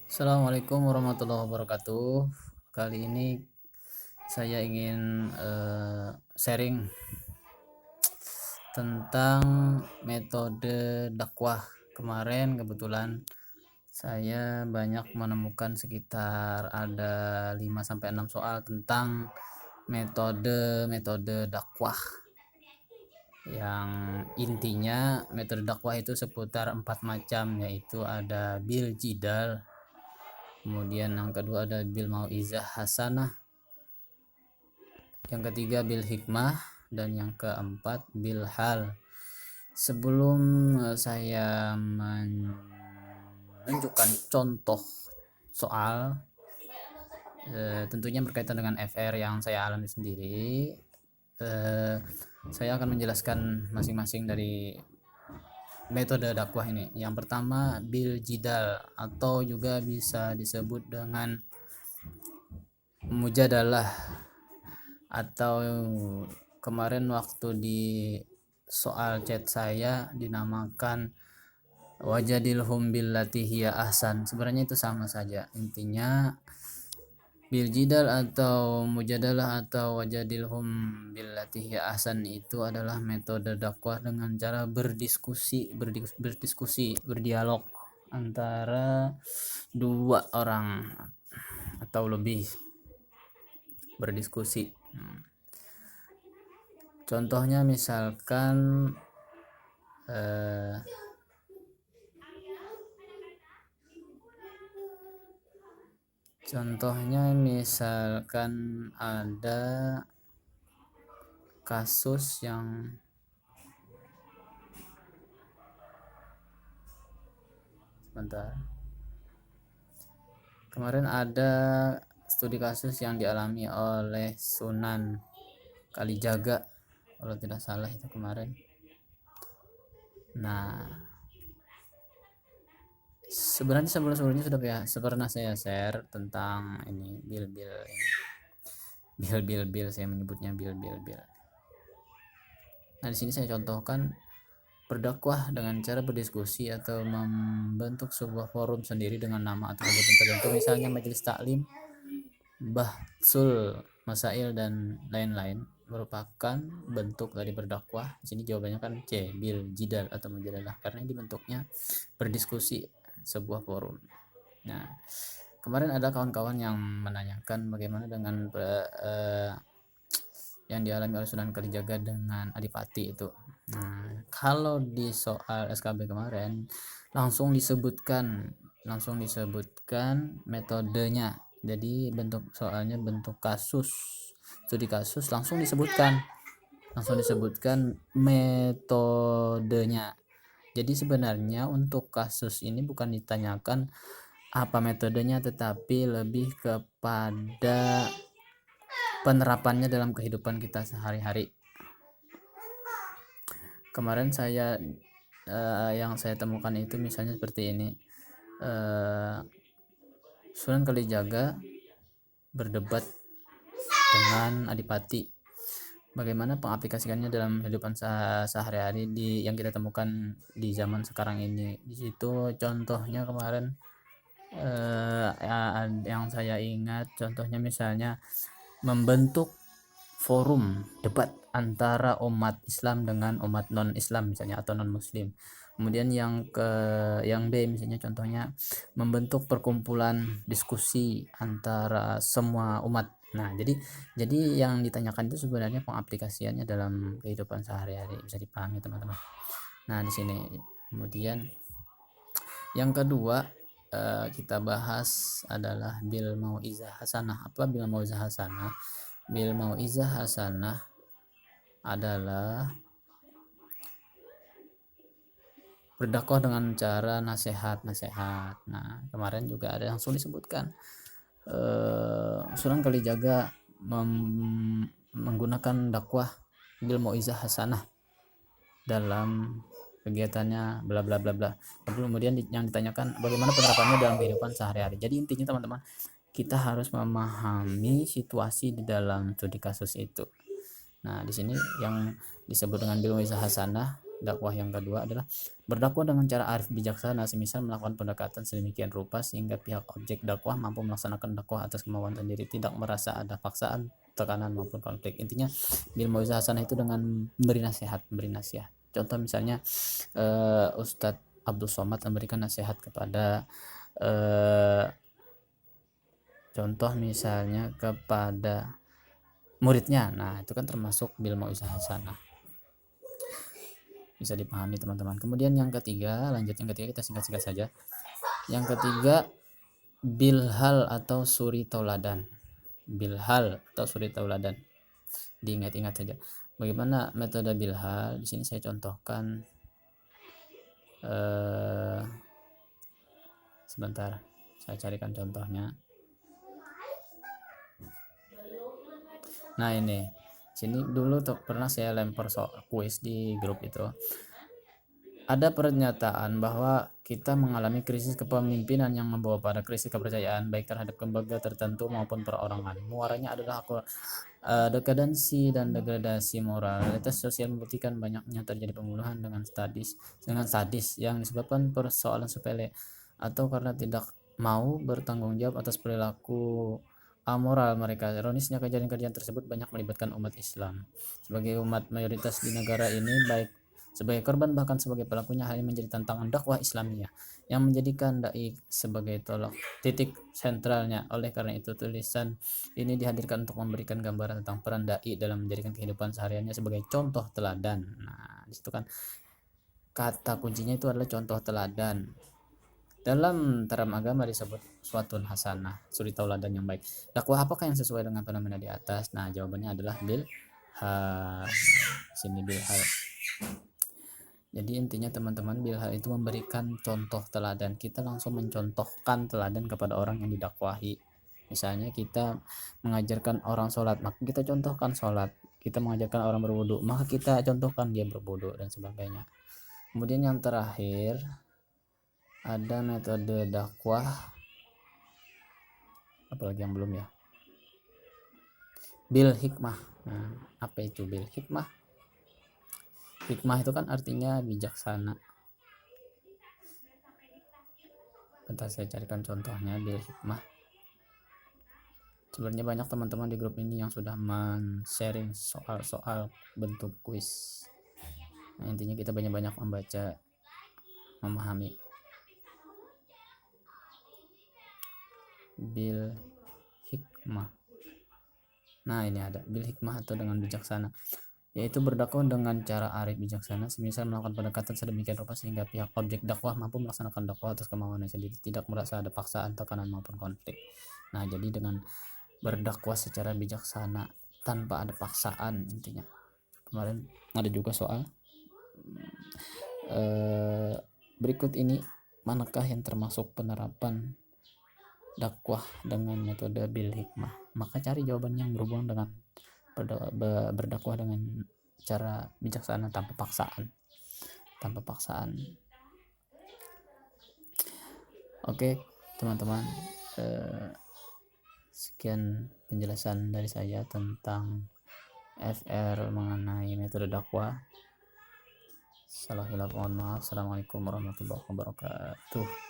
Assalamualaikum warahmatullahi wabarakatuh. Kali ini saya ingin sharing tentang metode dakwah. Kemarin kebetulan saya banyak menemukan sekitar ada 5 sampai 6 soal tentang metode dakwah, yang intinya metode dakwah itu seputar 4 macam, yaitu ada bil jidal, kemudian yang kedua ada bil mauizah hasanah, yang ketiga bil hikmah, dan yang keempat bil hal. Sebelum saya menunjukkan contoh soal, tentunya berkaitan dengan FR yang saya alami sendiri, saya akan menjelaskan masing-masing dari metode dakwah ini. Yang pertama bil jidal, atau juga bisa disebut dengan mujadalah, atau kemarin waktu di soal chat saya dinamakan wajadilhum billati hiya ahsan. Sebenarnya itu sama saja, intinya bil jidal atau mujadalah atau wajadilhum billati hiya ahsan itu adalah metode dakwah dengan cara berdiskusi, berdialog antara dua orang atau lebih, berdiskusi. Contohnya misalkan ada kasus yang kemarin ada studi kasus yang dialami oleh Sunan Kalijaga kalau tidak salah itu kemarin. Nah, sebenarnya sebelumnya sudah pernah saya share tentang ini bil saya menyebutnya bil. Nah, di sini saya contohkan berdakwah dengan cara berdiskusi atau membentuk sebuah forum sendiri dengan nama atau sebutan tertentu, misalnya majelis taklim, bahsul masail, dan lain-lain, merupakan bentuk dari berdakwah. Di sini jawabannya kan C, bil jidal atau mujadalah, karena ini bentuknya berdiskusi, sebuah forum. Nah, kemarin ada kawan-kawan yang menanyakan bagaimana dengan yang dialami oleh Sunan Kalijaga dengan Adipati itu. Nah, kalau di soal SKB kemarin langsung disebutkan metodenya. Jadi bentuk soalnya bentuk kasus, studi kasus, langsung disebutkan metodenya. Jadi sebenarnya untuk kasus ini bukan ditanyakan apa metodenya, tetapi lebih kepada penerapannya dalam kehidupan kita sehari-hari. Kemarin yang saya temukan itu misalnya seperti ini. Sunan Kalijaga berdebat dengan Adipati. Bagaimana pengaplikasikannya dalam kehidupan sehari-hari yang kita temukan di zaman sekarang ini. Di situ contohnya kemarin yang saya ingat, contohnya misalnya membentuk forum debat antara umat Islam dengan umat non Islam misalnya, atau non Muslim. Kemudian yang B misalnya contohnya membentuk perkumpulan diskusi antara semua umat. Nah, jadi yang ditanyakan itu sebenarnya pengaplikasiannya dalam kehidupan sehari-hari, bisa dipahami teman-teman. Nah, di sini kemudian yang kedua kita bahas adalah bil mauizah hasanah. Apa bil mauizah hasanah? Bil mauizah hasanah adalah berdakwah dengan cara nasihat. Nah, kemarin juga ada langsung disebutkan Sunan Kalijaga menggunakan dakwah bil mauizah hasanah dalam kegiatannya bla bla bla bla. Kemudian yang ditanyakan bagaimana penerapannya dalam kehidupan sehari-hari. Jadi intinya teman-teman, kita harus memahami situasi di dalam studi kasus itu. Nah, di sini yang disebut dengan bil mauizah hasanah dakwah yang kedua adalah berdakwah dengan cara arif bijaksana, semisal melakukan pendekatan sedemikian rupa sehingga pihak objek dakwah mampu melaksanakan dakwah atas kemauan sendiri, tidak merasa ada paksaan, tekanan maupun konflik. Intinya bil mauizah hasanah itu dengan memberi nasihat. Contoh misalnya Ustadz Abdul Somad memberikan nasihat kepada contoh misalnya kepada muridnya. Nah, itu kan termasuk bil mauizah hasanah. Bisa dipahami teman-teman. Kemudian yang ketiga, kita singkat-singkat saja. Yang ketiga, bilhal atau suri tauladan. Diingat-ingat saja. Bagaimana metode bilhal? Di sini saya contohkan sebentar. Saya carikan contohnya. Nah, ini. Sini dulu pernah saya lempar kuis di grup itu. Ada pernyataan bahwa kita mengalami krisis kepemimpinan yang membawa pada krisis kepercayaan baik terhadap lembaga tertentu maupun perorangan. Muaranya adalah dekadensi dan degradasi moral. Realitas sosial membuktikan banyaknya terjadi pembunuhan dengan sadis yang disebabkan persoalan sepele atau karena tidak mau bertanggung jawab atas perilaku amoral mereka. Ironisnya kejadian-kejadian tersebut banyak melibatkan umat Islam. Sebagai umat mayoritas di negara ini, baik sebagai korban bahkan sebagai pelakunya, hal ini menjadi tantangan dakwah Islamiyah yang menjadikan dai sebagai titik sentralnya. Oleh karena itu, tulisan ini dihadirkan untuk memberikan gambaran tentang peran dai dalam menjadikan kehidupan sehariannya sebagai contoh teladan. Nah, disitu kan kata kuncinya itu adalah contoh teladan. Dalam term agama disebut suatun hasanah, suri tauladan yang baik. Dakwah apakah yang sesuai dengan fenomena di atas? Nah, jawabannya adalah bil hal. Sini bil hal. Jadi intinya teman-teman, bilhal itu memberikan contoh teladan. Kita langsung mencontohkan teladan kepada orang yang didakwahi. Misalnya kita mengajarkan orang sholat, maka kita contohkan sholat. Kita mengajarkan orang berwudu, maka kita contohkan dia berwudu dan sebagainya. Kemudian yang terakhir ada metode dakwah, apalagi yang belum ya, bil hikmah. Nah, apa itu bil hikmah? Hikmah itu kan artinya bijaksana. Bentar saya carikan contohnya bil hikmah. Sebenarnya banyak teman-teman di grup ini yang sudah men-sharing soal-soal bentuk kuis. Nah, intinya kita banyak-banyak membaca, memahami. Bil hikmah. Nah, ini ada bil hikmah atau dengan bijaksana, yaitu berdakwah dengan cara arif bijaksana, semisal melakukan pendekatan sedemikian rupa sehingga pihak objek dakwah mampu melaksanakan dakwah atas kemauannya sendiri, tidak merasa ada paksaan, tekanan maupun konflik. Nah, jadi dengan berdakwah secara bijaksana tanpa ada paksaan, intinya. Kemarin ada juga soal berikut ini, manakah yang termasuk penerapan dakwah dengan metode bil hikmah? Maka cari jawaban yang berhubungan dengan berdakwah dengan cara bijaksana tanpa paksaan. Oke teman-teman, sekian penjelasan dari saya tentang FR mengenai metode dakwah. Salah hilaf mohon maaf. Assalamualaikum warahmatullahi wabarakatuh.